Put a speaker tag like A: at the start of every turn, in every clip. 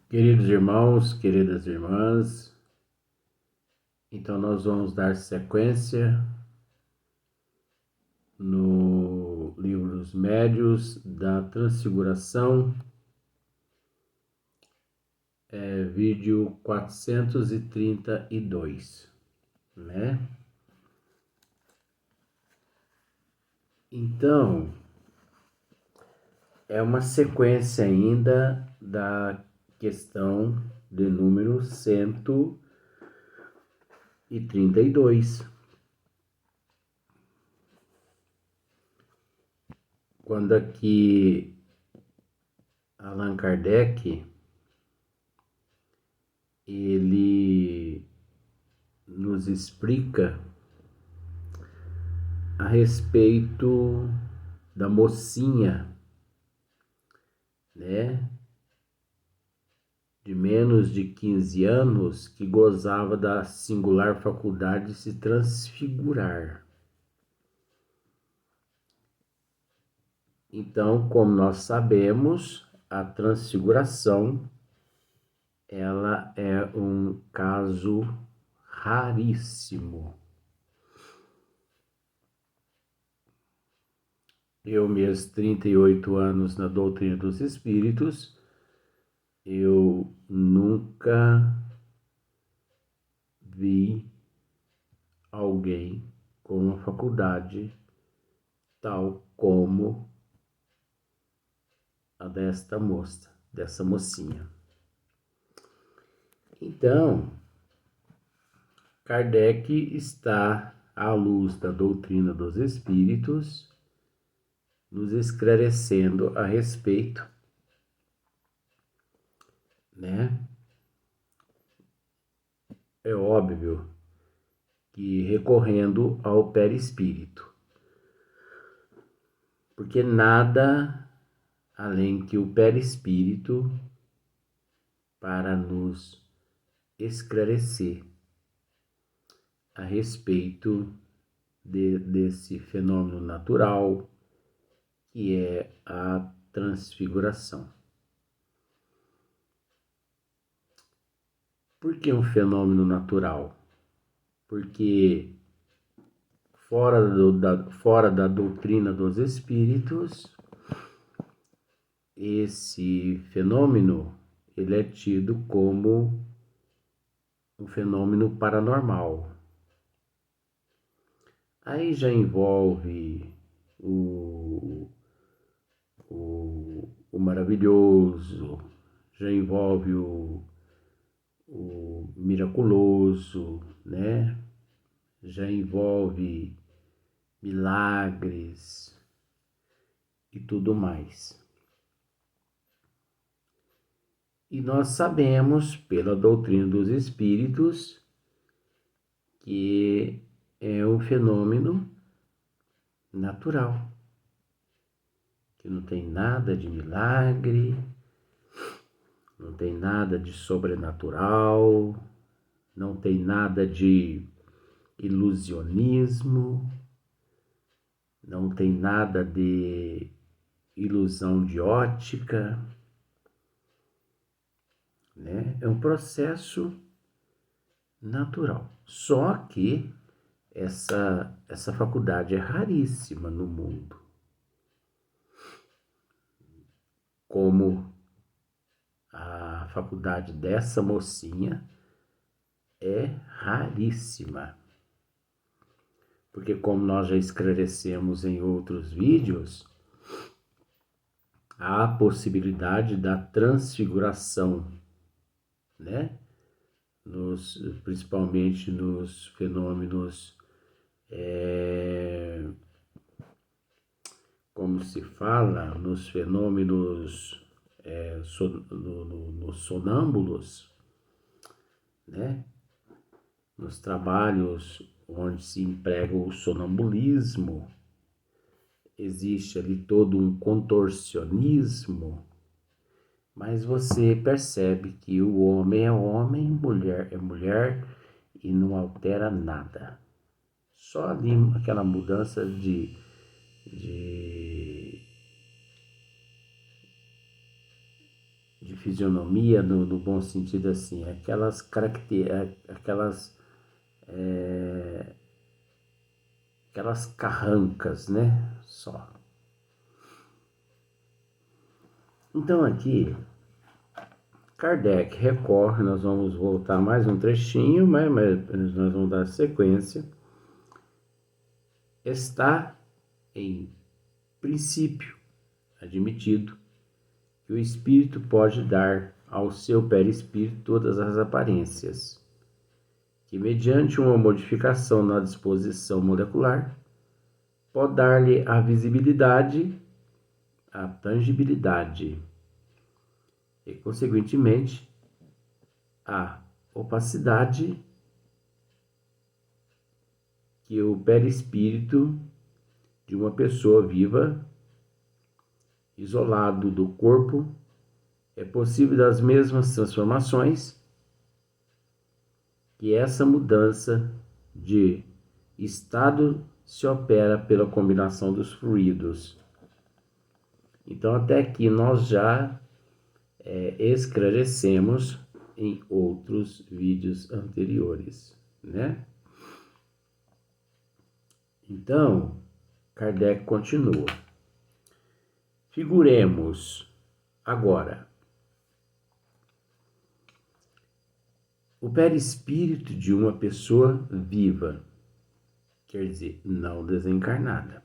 A: Queridos irmãos, queridas irmãs, então nós vamos dar sequência no livro dos Médios da Transfiguração, vídeo 432, né? Então, é uma sequência ainda da questão de número 132. Quando aqui Allan Kardec, ele nos explica a respeito da mocinha, né, de menos de 15 anos que gozava da singular faculdade de se transfigurar. Então, como nós sabemos, a transfiguração ela é um caso raríssimo. Eu, meus 38 anos na doutrina dos espíritos, eu nunca vi alguém com uma faculdade tal como a dessa mocinha. Então, Kardec está, à luz da doutrina dos espíritos, nos esclarecendo a respeito, né? É óbvio que recorrendo ao perispírito, porque nada além que o perispírito para nos esclarecer a respeito desse fenômeno natural que é a transfiguração. Por que um fenômeno natural? Porque fora da doutrina dos espíritos, esse fenômeno ele é tido como um fenômeno paranormal. Aí já envolve o maravilhoso, já envolve o miraculoso, né? Já envolve milagres e tudo mais. E nós sabemos, pela doutrina dos espíritos, que é um fenômeno natural, que não tem nada de milagre, não tem nada de sobrenatural, não tem nada de ilusionismo, não tem nada de ilusão de ótica, né? É um processo natural. Só que essa faculdade é raríssima no mundo. Como a faculdade dessa mocinha é raríssima. Porque como nós já esclarecemos em outros vídeos, há a possibilidade da transfiguração, né? Principalmente nos fenômenos, como se fala, nos fenômenos nos sonâmbulos, né? Nos trabalhos onde se emprega o sonambulismo, existe ali todo um contorcionismo, mas você percebe que o homem é homem, mulher é mulher e não altera nada. Só ali aquela mudança de fisionomia, no bom sentido assim, aquelas aquelas carrancas, né? Só. Então aqui, Kardec recorre, nós vamos voltar mais um trechinho, mas nós vamos dar sequência. Está em princípio admitido que o espírito pode dar ao seu perispírito todas as aparências, que mediante uma modificação na disposição molecular, pode dar-lhe a visibilidade, a tangibilidade e, consequentemente, a opacidade que o perispírito de uma pessoa viva, isolado do corpo, é possível das mesmas transformações que essa mudança de estado se opera pela combinação dos fluidos. Então, até aqui nós já esclarecemos em outros vídeos anteriores, né? Então, Kardec continua. Figuremos agora o perispírito de uma pessoa viva, quer dizer, não desencarnada,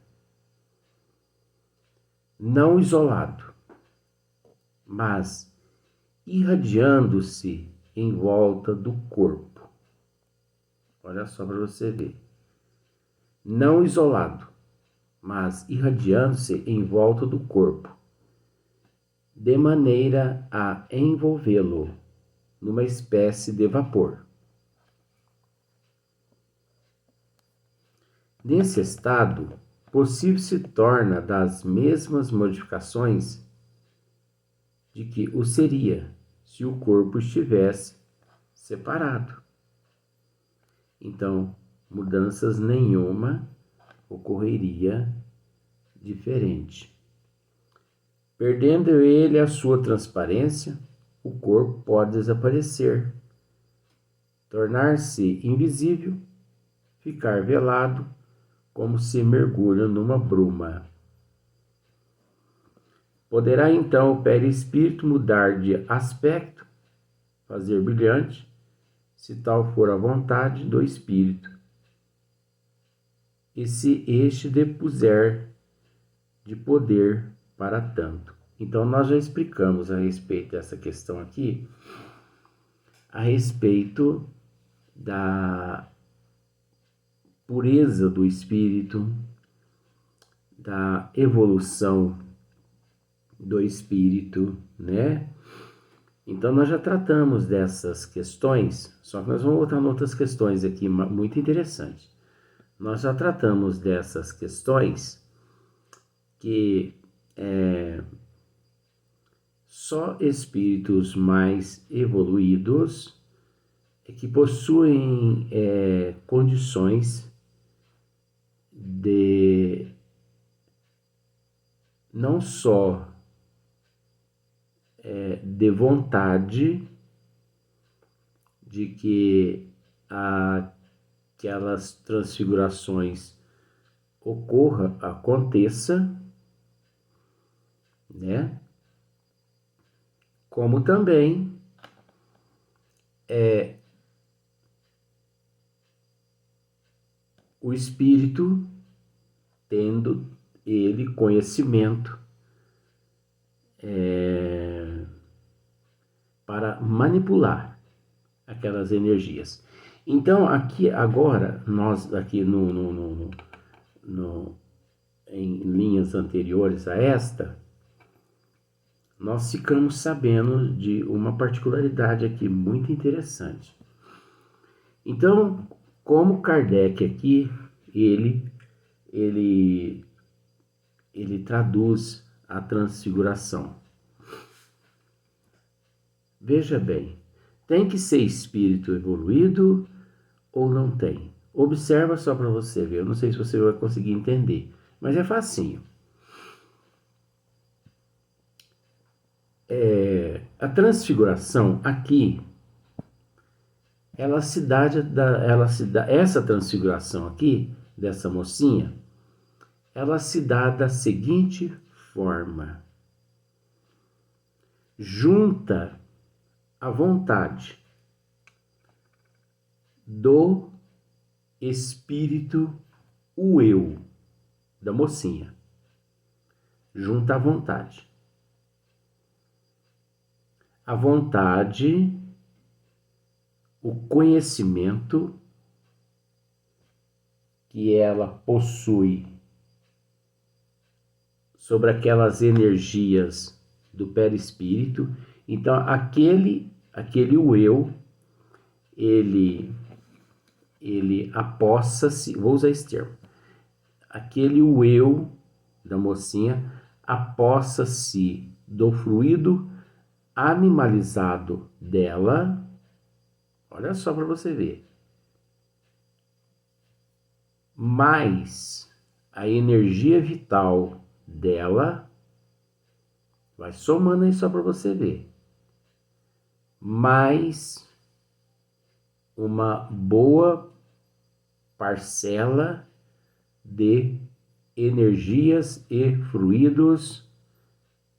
A: não isolado, mas irradiando-se em volta do corpo. Olha só para você ver. Não isolado, mas irradiando-se em volta do corpo, de maneira a envolvê-lo numa espécie de vapor. Nesse estado, possível se torna das mesmas modificações de que o seria se o corpo estivesse separado. Então, mudanças nenhuma ocorreria diferente. Perdendo ele a sua transparência, o corpo pode desaparecer, tornar-se invisível, ficar velado, como se mergulha numa bruma. Poderá então o perispírito mudar de aspecto, fazer brilhante, se tal for a vontade do espírito, e se este depuser de poder para tanto. Então, nós já explicamos a respeito dessa questão aqui, a respeito da pureza do espírito, da evolução do espírito, né? Então, nós já tratamos dessas questões, só que nós vamos voltar em outras questões aqui muito interessantes. Nós já tratamos dessas questões que só espíritos mais evoluídos que possuem condições de não só de vontade de que aquelas transfigurações aconteça, né? Como também o espírito tendo ele conhecimento para manipular aquelas energias. Então, aqui agora, nós aqui em linhas anteriores a esta, nós ficamos sabendo de uma particularidade aqui muito interessante. Então, como Kardec aqui, ele traduz a transfiguração. Veja bem, tem que ser espírito evoluído ou não tem? Observa só para você ver, eu não sei se você vai conseguir entender, mas é facinho. A transfiguração aqui, essa transfiguração aqui, dessa mocinha, ela se dá da seguinte forma: junta a vontade do espírito, o eu, da mocinha. Junta a vontade. A vontade, o conhecimento que ela possui sobre aquelas energias do perispírito. Então, aquele o eu, ele apossa-se, vou usar esse termo, aquele o eu da mocinha apossa-se do fluido animalizado dela. Olha só para você ver. Mais a energia vital dela, vai somando aí só para você ver, mais uma boa parcela de energias e fluidos,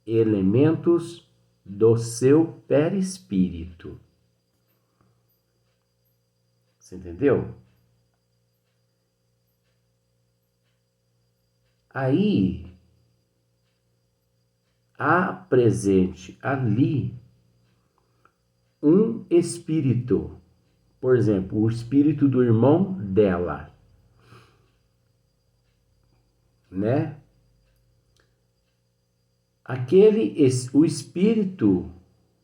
A: elementos do seu perispírito. Você entendeu? Aí, há presente ali um espírito, por exemplo, o espírito do irmão dela, né? O espírito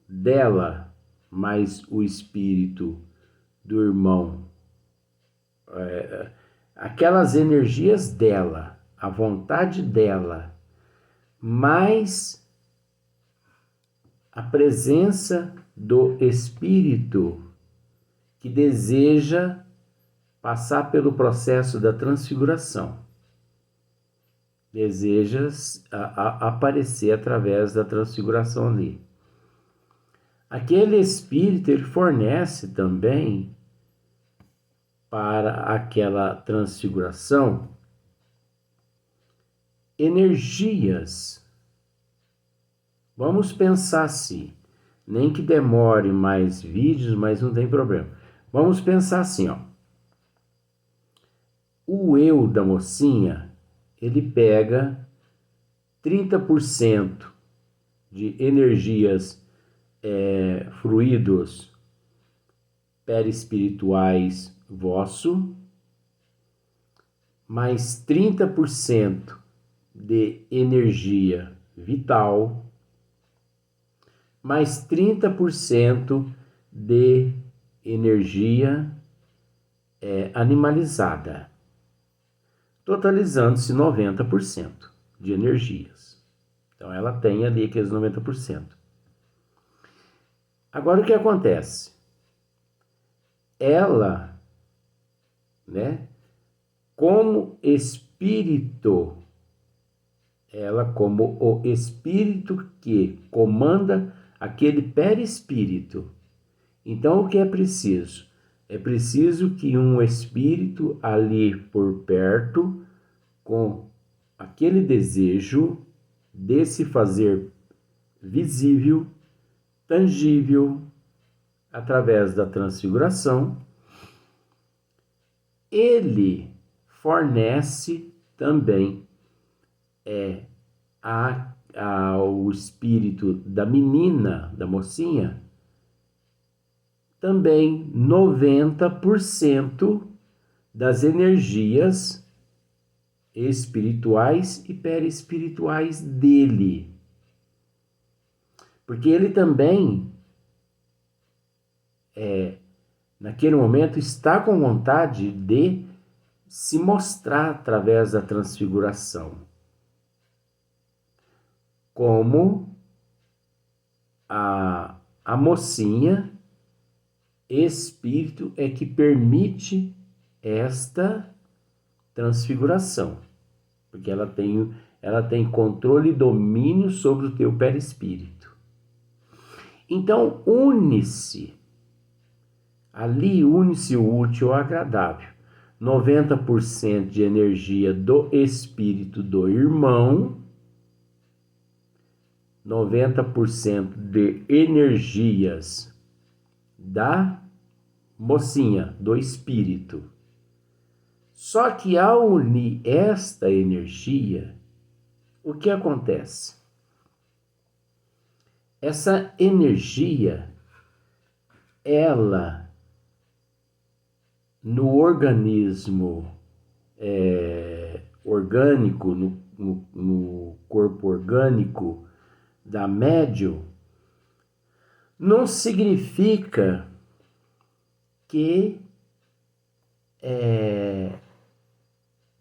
A: dela, mais o espírito do irmão, aquelas energias dela, a vontade dela, mais a presença do espírito que deseja passar pelo processo da transfiguração, deseja aparecer através da transfiguração ali. Aquele espírito, ele fornece também para aquela transfiguração energias. Vamos pensar assim, nem que demore mais vídeos, mas não tem problema. Vamos pensar assim, ó. O eu da mocinha, ele pega 30% de energias, fluidos perispirituais vosso, mais 30% de energia vital, mais 30% de energia animalizada, totalizando-se 90% de energias. Então ela tem ali aqueles 90%. Agora o que acontece? Ela, né, como espírito, ela como o espírito que comanda aquele perispírito. Então o que é preciso? É preciso que um espírito ali por perto, com aquele desejo de se fazer visível, tangível, através da transfiguração, ele fornece também ao espírito da menina, da mocinha, também 90% das energias espirituais e perispirituais dele. Porque ele também, naquele momento, está com vontade de se mostrar através da transfiguração. Como a mocinha, espírito é que permite esta transfiguração, porque ela tem controle e domínio sobre o teu perispírito. Então, une-se. Ali une-se o útil ao agradável. 90% de energia do espírito do irmão, 90% de energias da mocinha, do espírito. Só que ao unir esta energia, o que acontece? Essa energia, ela, no organismo orgânico, no corpo orgânico da médium, não significa que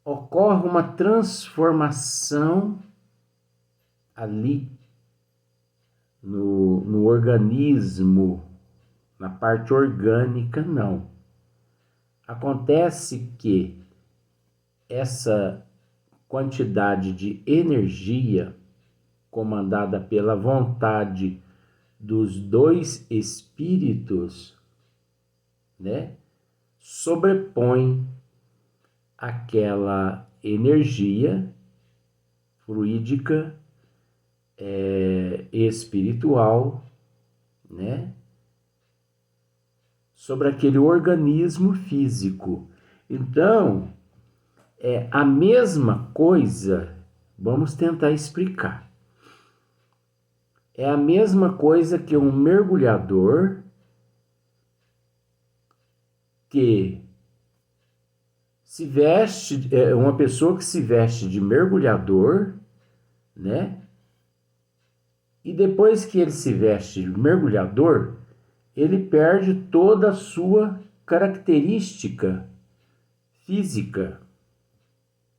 A: ocorre uma transformação ali no organismo, na parte orgânica, não. Acontece que essa quantidade de energia comandada pela vontade dos dois espíritos, né, sobrepõe aquela energia fluídica espiritual, né, sobre aquele organismo físico. Então, é a mesma coisa, vamos tentar explicar. É a mesma coisa que um mergulhador que se veste, uma pessoa que se veste de mergulhador, né? E depois que ele se veste de mergulhador, ele perde toda a sua característica física.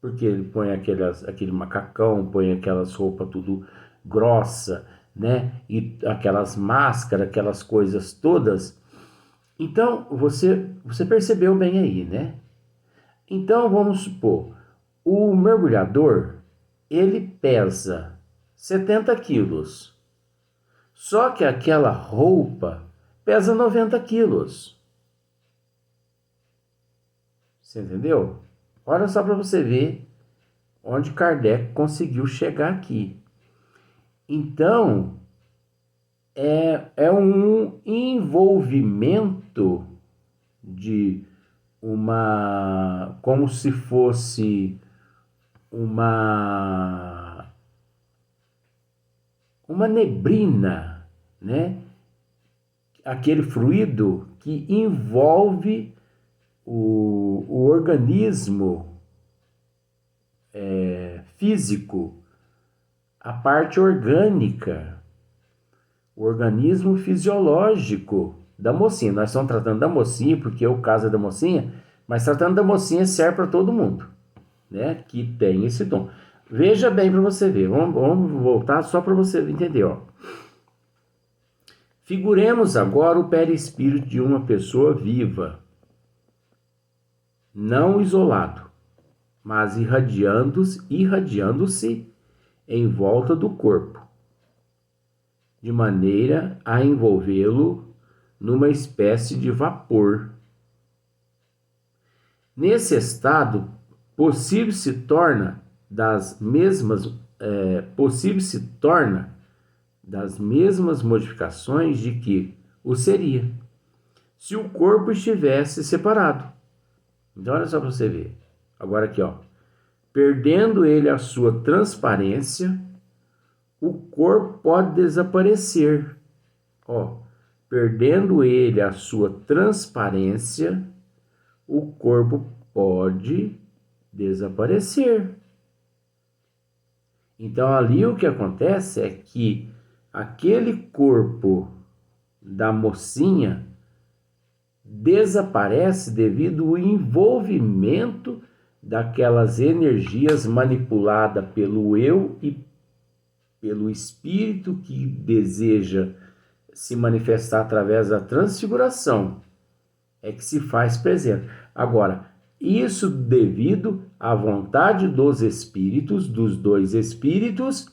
A: Porque ele põe aquele macacão, põe aquelas roupas tudo grossa, né? E aquelas máscaras, aquelas coisas todas. Então, você percebeu bem aí, né? Então, vamos supor, o mergulhador, ele pesa 70 quilos. Só que aquela roupa pesa 90 quilos. Você entendeu? Olha só para você ver onde Kardec conseguiu chegar aqui. Então, é um envolvimento de como se fosse uma neblina, né? Aquele fluido que envolve o organismo físico, a parte orgânica, o organismo fisiológico da mocinha. Nós estamos tratando da mocinha porque é o caso da mocinha, mas tratando da mocinha serve para todo mundo, né, que tem esse dom. Veja bem para você ver, vamos voltar só para você entender, ó. Figuremos agora o perispírito de uma pessoa viva, não isolado, mas irradiando-se em volta do corpo, de maneira a envolvê-lo numa espécie de vapor. Nesse estado, possível se torna das mesmas modificações de que o seria, se o corpo estivesse separado. Então, olha só para você ver. Agora aqui, ó. Perdendo ele a sua transparência, o corpo pode desaparecer. Ó, perdendo ele a sua transparência, o corpo pode desaparecer. Então, ali o que acontece é que aquele corpo da mocinha desaparece devido ao envolvimento daquelas energias manipuladas pelo eu e pelo espírito que deseja se manifestar através da transfiguração, é que se faz presente. Agora, isso devido à vontade dos espíritos, dos dois espíritos,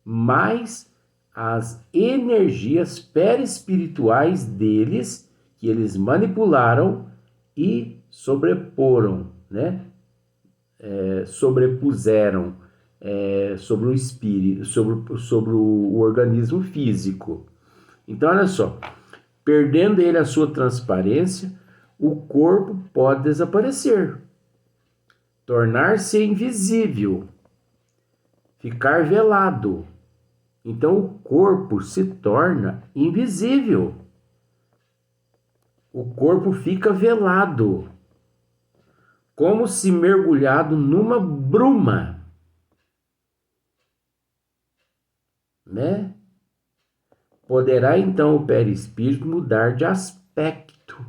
A: mais as energias perispirituais deles, que eles manipularam e sobrepuseram sobre o espírito, sobre o organismo físico. Então, olha só, perdendo ele a sua transparência, o corpo pode desaparecer, tornar-se invisível, ficar velado. Então o corpo se torna invisível. O corpo fica velado, como se mergulhado numa bruma, né? Poderá então o perispírito mudar de aspecto,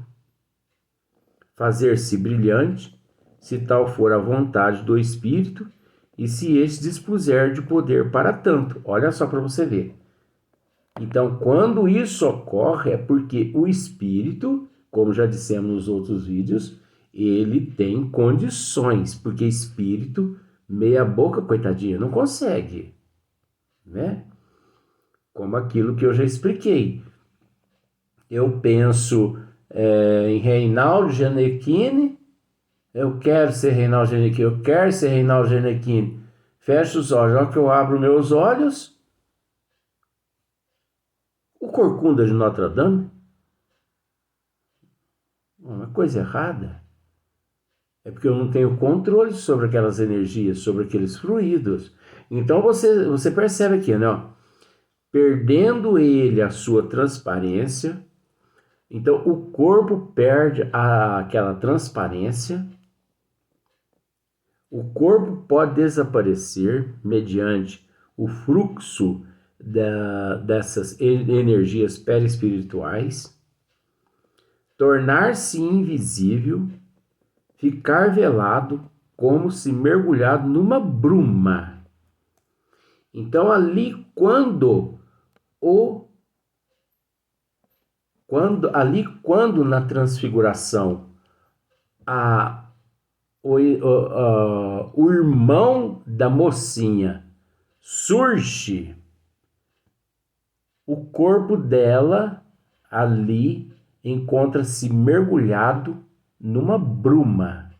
A: fazer-se brilhante, se tal for a vontade do espírito, e se este dispuser de poder para tanto. Olha só para você ver. Então, quando isso ocorre, é porque o espírito, como já dissemos nos outros vídeos, ele tem condições, porque espírito, meia boca, coitadinha, não consegue, né? Como aquilo que eu já expliquei. Eu penso em Reinaldo Gianecchini, eu quero ser Reinaldo Gianecchini, eu quero ser Reinaldo Gianecchini. Fecho os olhos, olha que eu abro meus olhos, o Corcunda de Notre Dame, uma coisa errada. É porque eu não tenho controle sobre aquelas energias, sobre aqueles fluidos. Então você percebe aqui, né? Ó, perdendo ele a sua transparência, então o corpo perde aquela transparência, o corpo pode desaparecer mediante o fluxo dessas energias perispirituais, tornar-se invisível, ficar velado, como se mergulhado numa bruma. Então ali quando na transfiguração o irmão da mocinha surge, o corpo dela ali encontra-se mergulhado numa bruma.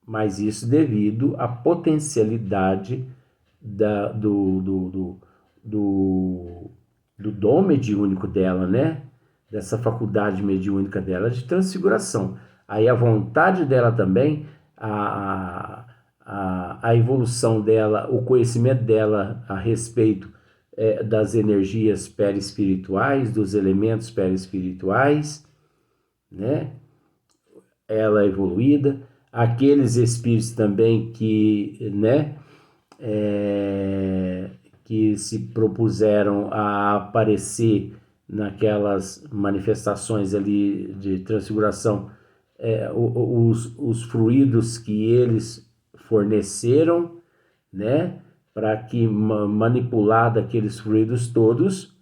A: Mas isso devido à potencialidade do dom mediúnico dela, né? Dessa faculdade mediúnica dela de transfiguração. Aí a vontade dela também, a evolução dela, o conhecimento dela a respeito das energias perispirituais, dos elementos perispirituais, né? Ela evoluída, aqueles espíritos também que, né, que se propuseram a aparecer naquelas manifestações ali de transfiguração, os fluidos que eles forneceram, né, para que manipulado aqueles fluidos todos,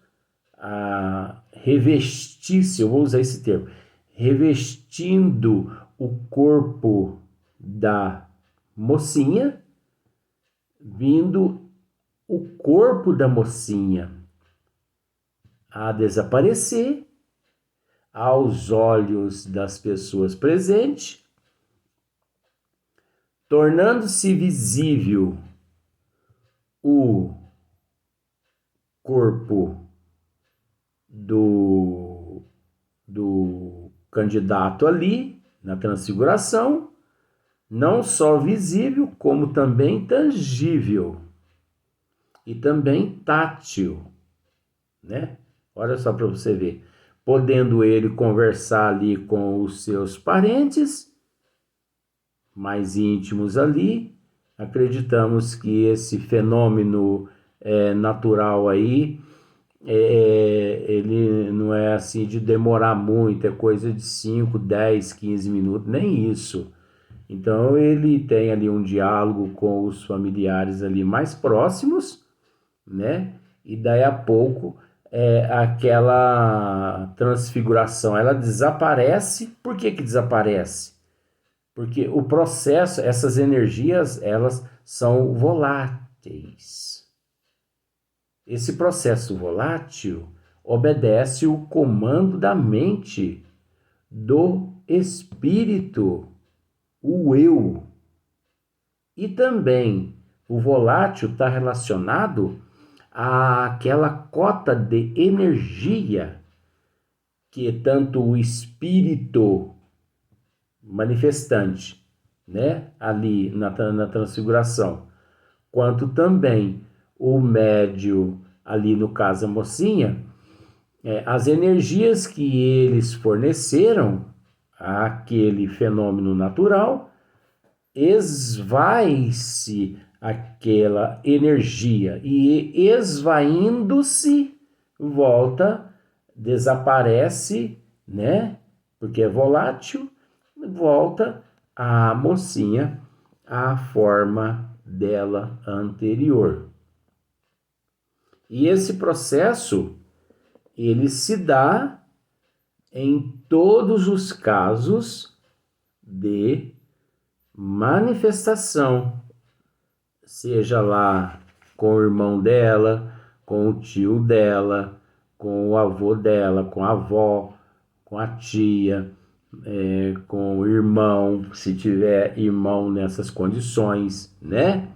A: revestisse, eu vou usar esse termo, revestindo o corpo da mocinha, vindo o corpo da mocinha a desaparecer aos olhos das pessoas presentes, tornando-se visível o corpo do candidato ali na transfiguração, não só visível, como também tangível e também tátil, né? Olha só para você ver, podendo ele conversar ali com os seus parentes mais íntimos ali. Acreditamos que esse fenômeno natural aí, ele não é assim de demorar muito, é coisa de 5, 10, 15 minutos, nem isso. Então ele tem ali um diálogo com os familiares ali mais próximos, né? E daí a pouco aquela transfiguração, ela desaparece. Por que desaparece? Porque o processo, essas energias, elas são voláteis. voláteis. Esse processo volátil obedece o comando da mente, do espírito, o eu. E também o volátil está relacionado àquela cota de energia que tanto o espírito manifestante, né, ali na transfiguração, quanto também o médio, ali no caso a mocinha, as energias que eles forneceram àquele fenômeno natural, esvai-se aquela energia e esvaindo-se, volta, desaparece, né? Porque é volátil, volta a mocinha à forma dela anterior. E esse processo, ele se dá em todos os casos de manifestação, seja lá com o irmão dela, com o tio dela, com o avô dela, com a avó, com a tia, com o irmão, se tiver irmão nessas condições, né?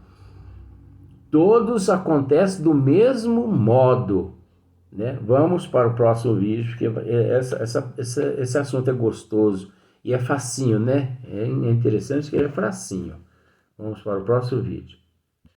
A: Todos acontecem do mesmo modo, né? Vamos para o próximo vídeo, porque esse assunto é gostoso e é facinho, né? É interessante que ele é facinho. Vamos para o próximo vídeo.